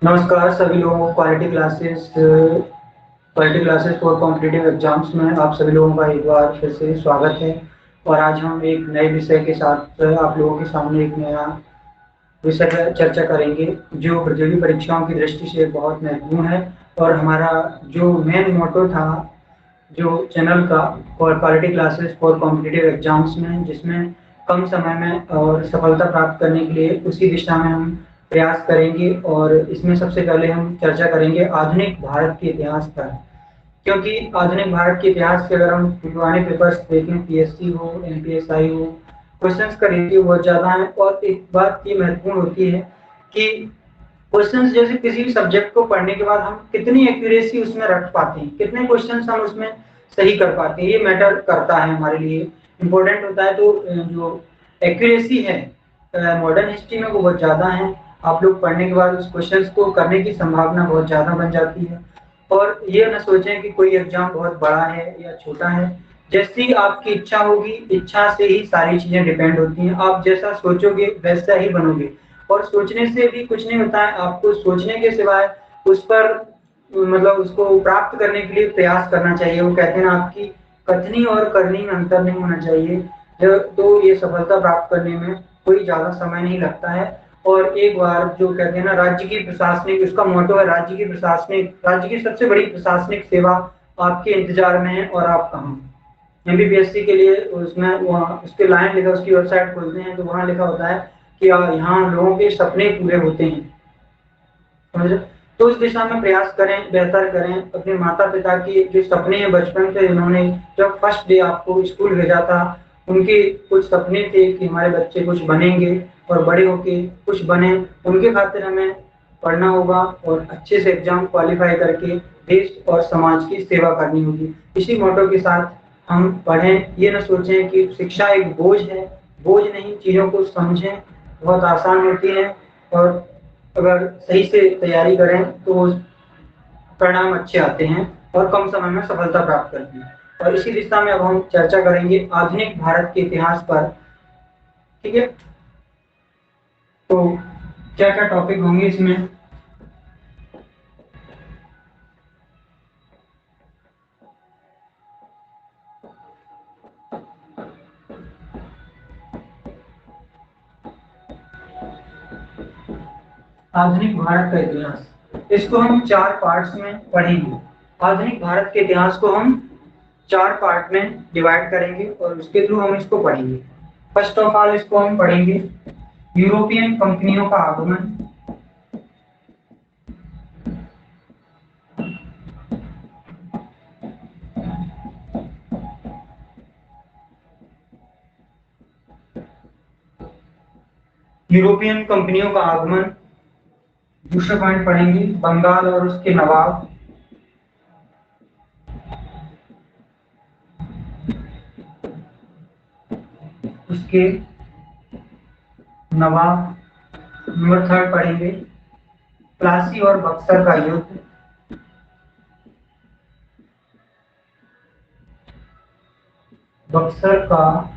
नमस्कार सभी लोगों को quality classes for competitive exams में आप सभी लोगों का एक बार फिर से स्वागत है। और आज हम एक नए विषय के साथ आप लोगों के सामने एक नया विषय पर चर्चा करेंगे जो प्रतियोगी परीक्षाओं की दृष्टि से बहुत महत्वपूर्ण है। और हमारा जो मेन मोटो था जो चैनल का और quality classes for competitive exams में, जिसमें कम समय में और सफलता प्राप्त करने के लिए उसी दिशा में हम प्रयास करेंगे। और इसमें सबसे पहले हम चर्चा करेंगे आधुनिक भारत के इतिहास पर, क्योंकि आधुनिक भारत के इतिहास के अगर हम पुराने पेपर्स देखें, पीएससी हो, एमपीएसआई हो, क्वेश्चंस का रेशियो बहुत ज्यादा है। और एक बात ये महत्वपूर्ण होती है कि क्वेश्चंस जैसे किसी भी सब्जेक्ट को पढ़ने के बाद हम कितनी एक्यूरेसी उसमें रख पाते हैं, कितने क्वेश्चंस हम उसमें सही कर पाते हैं, ये मैटर करता है, हमारे लिए इम्पोर्टेंट होता है। तो जो एक्यूरेसी है मॉडर्न हिस्ट्री में वो बहुत ज्यादा है। आप लोग पढ़ने के बाद उस क्वेश्चंस को करने की संभावना बहुत ज्यादा बन जाती है। और ये ना सोचें कि कोई एग्जाम बहुत बड़ा है या छोटा है। जैसी आपकी इच्छा होगी, इच्छा से ही सारी चीजें डिपेंड होती हैं। आप जैसा सोचोगे वैसा ही बनोगे। और सोचने से भी कुछ नहीं होता है, आपको सोचने के सिवाय उस पर मतलब उसको प्राप्त करने के लिए प्रयास करना चाहिए। वो कहते हैं ना, आपकी कथनी और करनी में अंतर नहीं होना चाहिए। तो ये सफलता प्राप्त करने में कोई ज्यादा समय नहीं लगता है। और एक बार जो कहते हैं ना, राज्य की प्रशासनिक, उसका मोटो है राज्य की प्रशासनिक, राज्य की सबसे बड़ी प्रशासनिक सेवा आपके इंतजार में है और आप कहाँ। एमपीपीएससी के लिए उसमें वहाँ उसके लाइन लिखा, उसकी वेबसाइट खोलते हैं तो वहाँ लिखा होता है कि यहाँ लोगों के सपने पूरे होते हैं। समझ रहे? तो उस दिशा में प्रयास करें, बेहतर करें। अपने माता पिता की जो सपने हैं बचपन से, उन्होंने जब फर्स्ट डे आपको स्कूल भेजा था, उनके कुछ सपने थे कि हमारे बच्चे कुछ बनेंगे और बड़े होके कुछ बने। उनके खातिर हमें पढ़ना होगा और अच्छे से एग्जाम क्वालिफाई करके देश और समाज की सेवा करनी होगी। इसी मोटो के साथ हम पढ़ें। ये ना सोचें कि शिक्षा एक बोझ है, बोझ नहीं, चीजों को समझें, बहुत आसान होती है। और अगर सही से तैयारी करें तो परिणाम अच्छे आते हैं और कम समय में सफलता प्राप्त करते हैं। और इसी दिशा में अब हम चर्चा करेंगे आधुनिक भारत के इतिहास पर। ठीक है, तो क्या क्या टॉपिक होंगे इसमें? आधुनिक भारत का इतिहास, इसको हम चार पार्ट्स में पढ़ेंगे। आधुनिक भारत के इतिहास को हम चार पार्ट में डिवाइड करेंगे और उसके थ्रू हम इसको पढ़ेंगे। फर्स्ट ऑफ ऑल इसको हम पढ़ेंगे यूरोपियन कंपनियों का आगमन। यूरोपियन कंपनियों का आगमन। दूसरा पॉइंट पढ़ेंगे बंगाल और उसके नवाब। उसके नवाब। नंबर थर्ड पढ़ेंगे प्लासी और बक्सर का युद्ध। बक्सर का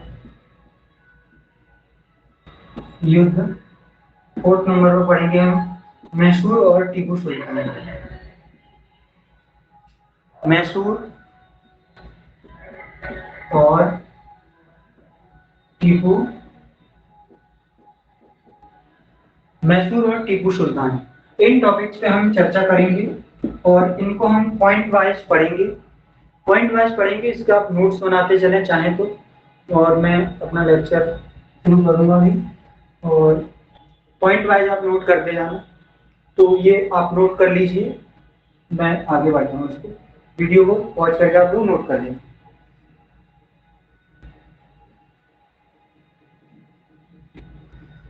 युद्ध। फोर्थ नंबर पर पढ़ेंगे हम मैसूर और टीपू सुल्तान। मैसूर और टीपू, मैसूर और टीपू सुल्तान, इन टॉपिक्स पे हम चर्चा करेंगे और इनको हम पॉइंट वाइज पढ़ेंगे। पॉइंट वाइज पढ़ेंगे, इसका आप नोट्स बनाते चलें चाहें तो। और मैं अपना लेक्चर शुरू करूंगा भी, और पॉइंट वाइज आप नोट करते जाना। तो ये आप नोट कर लीजिए, मैं आगे बढ़ाऊंगा उसको। वीडियो को वॉच करके आप लोग नोट कर लें।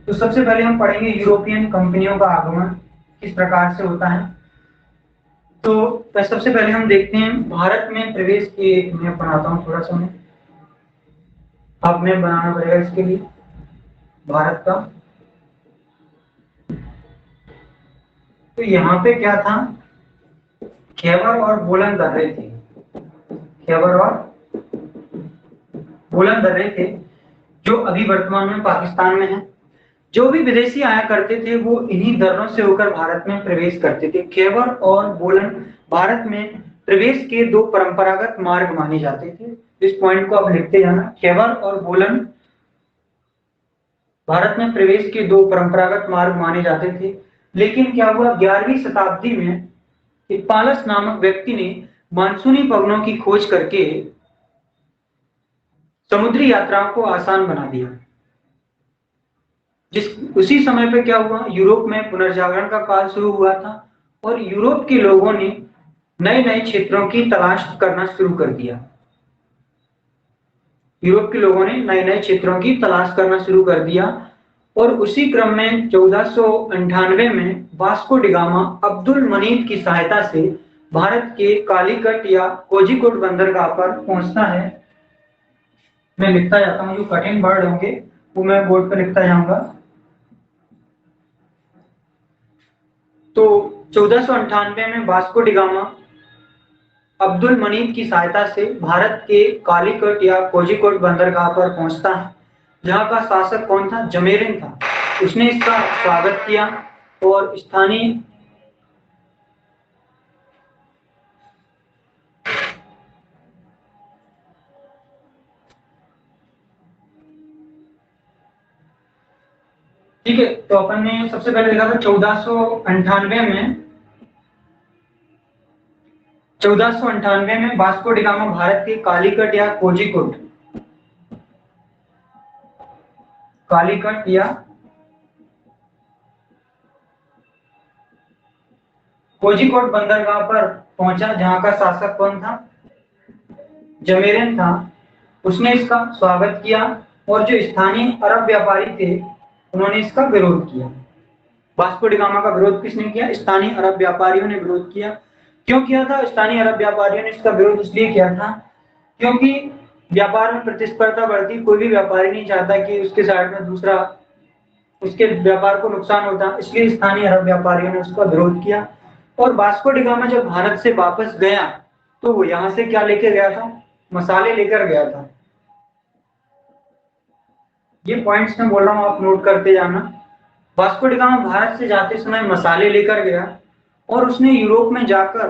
तो सबसे पहले हम पढ़ेंगे यूरोपियन कंपनियों का आगमन किस प्रकार से होता है। तो सबसे पहले हम देखते हैं भारत में प्रवेश के, मैं पढ़ाता हूँ थोड़ा सा। मैं अब मैं बनाना पड़ेगा इसके लिए भारत का। तो यहाँ पे क्या था, खैबर और बोलन दर्रे थे। खैबर और बोलन दर्रे थे जो अभी वर्तमान में पाकिस्तान में है। जो भी विदेशी आया करते थे वो इन्हीं दर्रों से होकर भारत में प्रवेश करते थे। खैबर और बोलन भारत में प्रवेश के दो परंपरागत मार्ग माने जाते थे। इस पॉइंट को आप लिखते जाना, खैबर और बोलन भारत में प्रवेश के दो परंपरागत मार्ग माने जाते थे। लेकिन क्या हुआ, 11वीं शताब्दी में इक्बालस नामक व्यक्ति ने मानसूनी पवनों की खोज करके समुद्री यात्राओं को आसान बना दिया। उसी समय पे क्या हुआ, यूरोप में पुनर्जागरण का काल शुरू हुआ था और यूरोप के लोगों ने नए नए क्षेत्रों की तलाश करना शुरू कर दिया। यूरोप के लोगों ने नए नए क्षेत्रों की तलाश करना शुरू कर दिया और उसी क्रम में 1498 में वास्को डिगामा अब्दुल मनीत की सहायता से भारत के कालीकट या कोझिकोड बंदरगाह पर पहुंचता है। मैं लिखता जाता हूं, जो कठिन वर्ड होंगे वो मैं बोर्ड पर लिखता जाऊंगा। तो 1498 में वास्को डिगामा अब्दुल मनीत की सहायता से भारत के कालीकट या कोझिकोड बंदरगाह पर पहुंचता है, जहां का शासक कौन था, जमेरिन था। उसने इसका स्वागत किया और स्थानीय ठीक है। तो अपन ने सबसे पहले देखा था 1498 में वास्को डिगामा भारत के कालीकट या कोझिकोड बंदरगाह पर पहुंचा, जहां का शासक कौन था, जमेरिन था। उसने इसका स्वागत किया और जो स्थानीय अरब व्यापारी थे उन्होंने इसका विरोध किया। वास्को डिगामा का विरोध किसने किया, स्थानीय अरब व्यापारियों ने विरोध किया। क्यों किया था स्थानीय अरब व्यापारियों ने इसका विरोध? इसलिए किया था क्योंकि व्यापार में प्रतिस्पर्धा बढ़ती, कोई भी व्यापारी नहीं चाहता कि उसके साइड में दूसरा उसके व्यापार को नुकसान होता, इसलिए स्थानीय अरब व्यापारियों ने उसका विरोध किया। और वास्को डिगामा जब भारत से वापस गया तो वो यहाँ से क्या लेकर गया था, मसाले लेकर गया था। ये पॉइंट्स मैं बोल रहा हूँ, आप नोट करते जाना। वास्को डिगामा भारत से जाते समय मसाले लेकर गया और उसने यूरोप में जाकर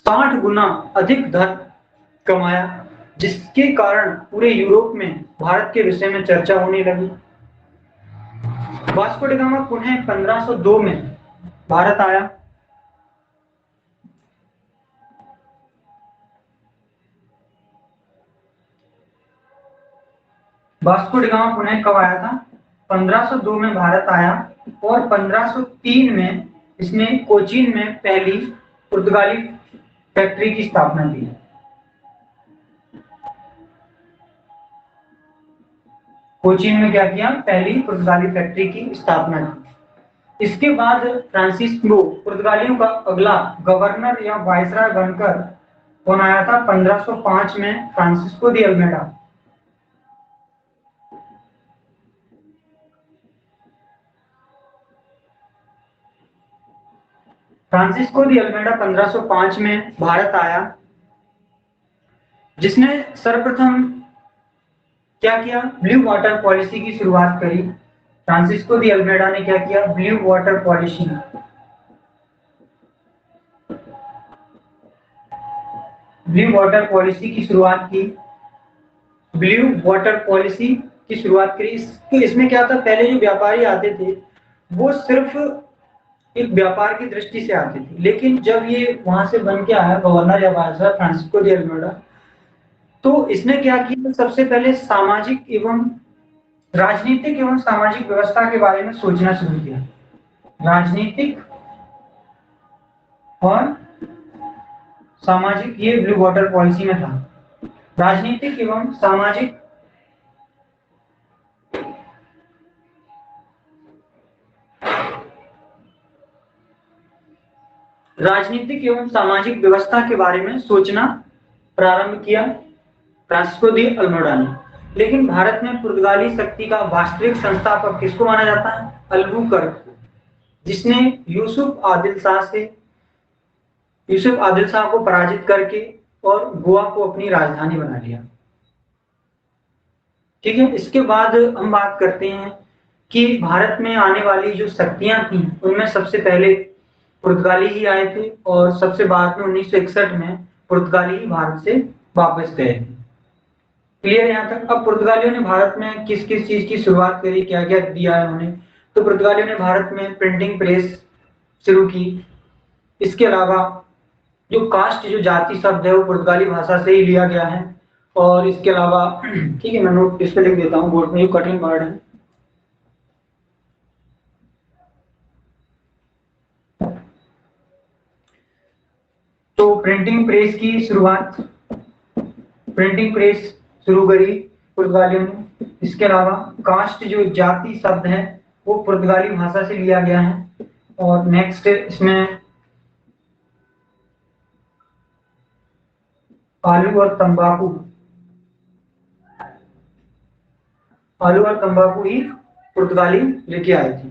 60 गुना अधिक धन कमाया, जिसके कारण पूरे यूरोप में भारत के विषय में चर्चा होने लगी। वास्को डिगामा पुनः 1502 में भारत आया। वास्को डिगामा पुनः कब आया था, 1502 में भारत आया और 1503 में इसने कोचीन में पहली पुर्तगाली फैक्ट्री की स्थापना की। कोचीन में क्या किया, पहली पुर्तगाली फैक्ट्री की स्थापना की। इसके बाद फ्रांसिस्को पुर्तगालियों का अगला गवर्नर या वायसराय बनकर कौन आया था, 1505 में Francisco de Almeida. Francisco de Almeida 1505 में भारत आया, जिसने सर्वप्रथम क्या किया, ब्लू वाटर पॉलिसी की शुरुआत करी। फ्रांसिस्को दी अल्मेडा ने क्या किया, ब्लू वाटर पॉलिसी की शुरुआत की। ब्लू वाटर पॉलिसी की शुरुआत करी। इसमें क्या था, पहले जो व्यापारी आते थे वो सिर्फ एक व्यापार की दृष्टि से आते थे, लेकिन जब ये वहां से बन के आया गवर्नर या वायसराय फ्रांसिस्को दी अल्मेडा, तो इसने क्या किया, सबसे पहले सामाजिक एवं राजनीतिक एवं सामाजिक व्यवस्था के बारे में सोचना शुरू किया। राजनीतिक और सामाजिक, ये ब्लू वाटर पॉलिसी में था। राजनीतिक एवं सामाजिक व्यवस्था के बारे में सोचना प्रारंभ किया फ्रांसिस्को दी अल्मेडा ने। लेकिन भारत में पुर्तगाली शक्ति का वास्तविक संस्थापक किसको माना जाता है, अल्बुकर्क, जिसने यूसुफ आदिल शाह को पराजित करके और गोवा को अपनी राजधानी बना लिया। ठीक है, इसके बाद हम बात करते हैं कि भारत में आने वाली जो शक्तियां थी उनमें सबसे पहले पुर्तगाली ही आए थे और सबसे बाद में 1961 में पुर्तगाली ही भारत से वापस गए थे। क्लियर यहाँ तक। अब पुर्तगालियों ने भारत में किस किस चीज की शुरुआत करी, क्या क्या दिया है उन्होंने। तो पुर्तगालियों ने भारत में प्रिंटिंग प्रेस शुरू की। इसके अलावा जो कास्ट, जो जाति शब्द है वो पुर्तगाली भाषा से ही लिया गया है। और इसके अलावा ठीक है, मैं नोट इस पे लिख देता हूँ बोर्ड में, ये कठिन वर्ड है। तो प्रिंटिंग प्रेस की शुरुआत, प्रिंटिंग प्रेस शुरू करी पुर्तगालियों ने। इसके अलावा कास्ट, जो जाति शब्द है वो पुर्तगाली भाषा से लिया गया है। और नेक्स्ट इसमें आलू और तंबाकू, आलू और तंबाकू ही पुर्तगाली लेके आए थे।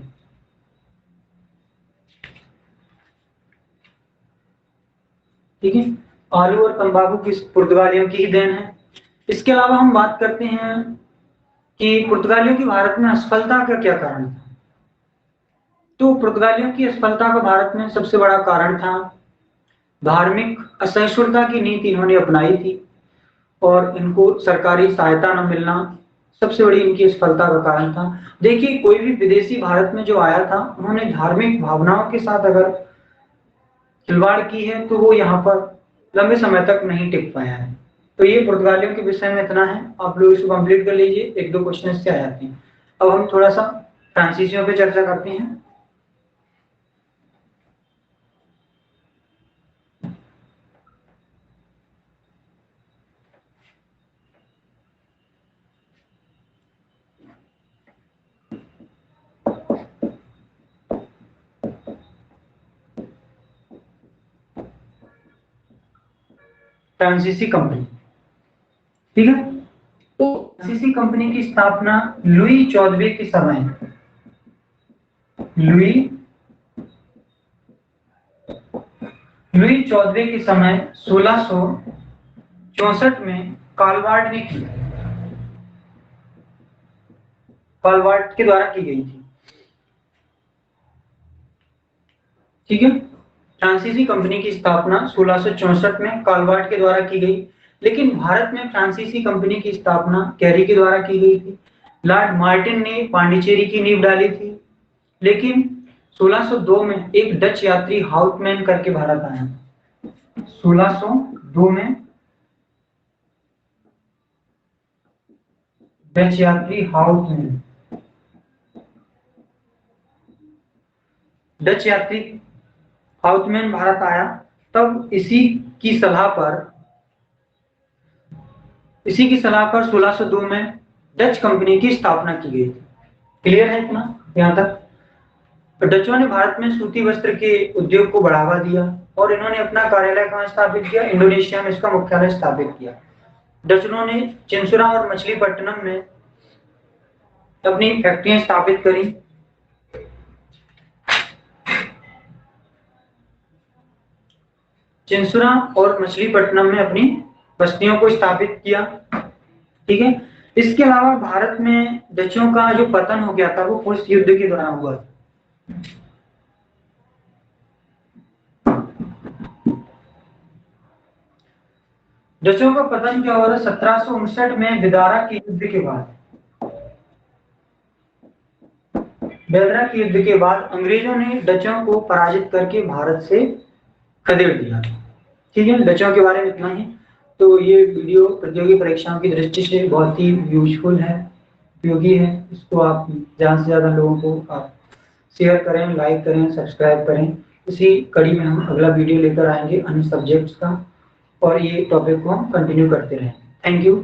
ठीक है, आलू और तंबाकू किस पुर्तगालियों की ही देन है। इसके अलावा हम बात करते हैं कि पुर्तगालियों की भारत में असफलता का क्या कारण था। तो पुर्तगालियों की असफलता का भारत में सबसे बड़ा कारण था धार्मिक असहिष्णुता की नीति इन्होंने अपनाई थी और इनको सरकारी सहायता न मिलना सबसे बड़ी इनकी असफलता का कारण था। देखिए, कोई भी विदेशी भारत में जो आया था उन्होंने धार्मिक भावनाओं के साथ अगर खिलवाड़ की है तो वो यहाँ पर लंबे समय तक नहीं टिक पाया है। तो ये पुर्तगालियों के विषय में इतना है, आप लोग इसको कंप्लीट कर लीजिए, एक दो क्वेश्चन इससे आ जाते हैं। अब हम थोड़ा सा फ्रांसीसियों पे चर्चा करते हैं। फ्रांसीसी कंपनी, ठीक है। तो फ्रांसीसी कंपनी की स्थापना लुई 14वें के समय, लुई 14वें के समय 1664 में कालवार्ट ने की, कालवार्ट के द्वारा की गई थी। ठीक है, फ्रांसीसी कंपनी की स्थापना 1664 में कालवार्ट के द्वारा की गई। लेकिन भारत में फ्रांसीसी कंपनी की स्थापना कैरी के द्वारा की गई थी। लॉर्ड मार्टिन ने पांडिचेरी की नींव डाली थी। लेकिन 1602 में एक डच यात्री हाउटमैन करके भारत आया। 1602 में डच यात्री हाउटमैन, डच यात्री हाउटमैन भारत आया। तब इसी की सलाह पर 1602 में डच कंपनी की स्थापना की गई थी। क्लियर है इतना यहाँ तक। तो डचों ने भारत में सूती वस्त्र के उद्योग को बढ़ावा दिया और इन्होंने अपना कार्यालय कहाँ स्थापित किया, इंडोनेशिया में इसका मुख्यालय स्थापित किया। डचों ने चिंसुरा और मछलीपट्टनम में अपनी फैक्ट्रियां स्थापित करी। चिंसुरा और मछलीपट्टनम में अपनी बस्तियों को स्थापित किया। ठीक है, इसके अलावा भारत में डचों का जो पतन हो गया था वो पुरुष युद्ध के दौरान हुआ। डचों का पतन क्या हुआ था 1759 में बिदारा के युद्ध के बाद। बेलरा के युद्ध के बाद अंग्रेजों ने डचों को पराजित करके भारत से खदेड़ दिया। ठीक है, डचों के बारे में इतना ही। तो ये वीडियो प्रतियोगी परीक्षाओं की दृष्टि से बहुत ही यूजफुल है, उपयोगी है। इसको आप ज्यादा से ज्यादा लोगों को आप शेयर करें, लाइक करें, सब्सक्राइब करें। इसी कड़ी में हम अगला वीडियो लेकर आएंगे अन्य सब्जेक्ट्स का और ये टॉपिक को हम कंटिन्यू करते रहें। Thank you.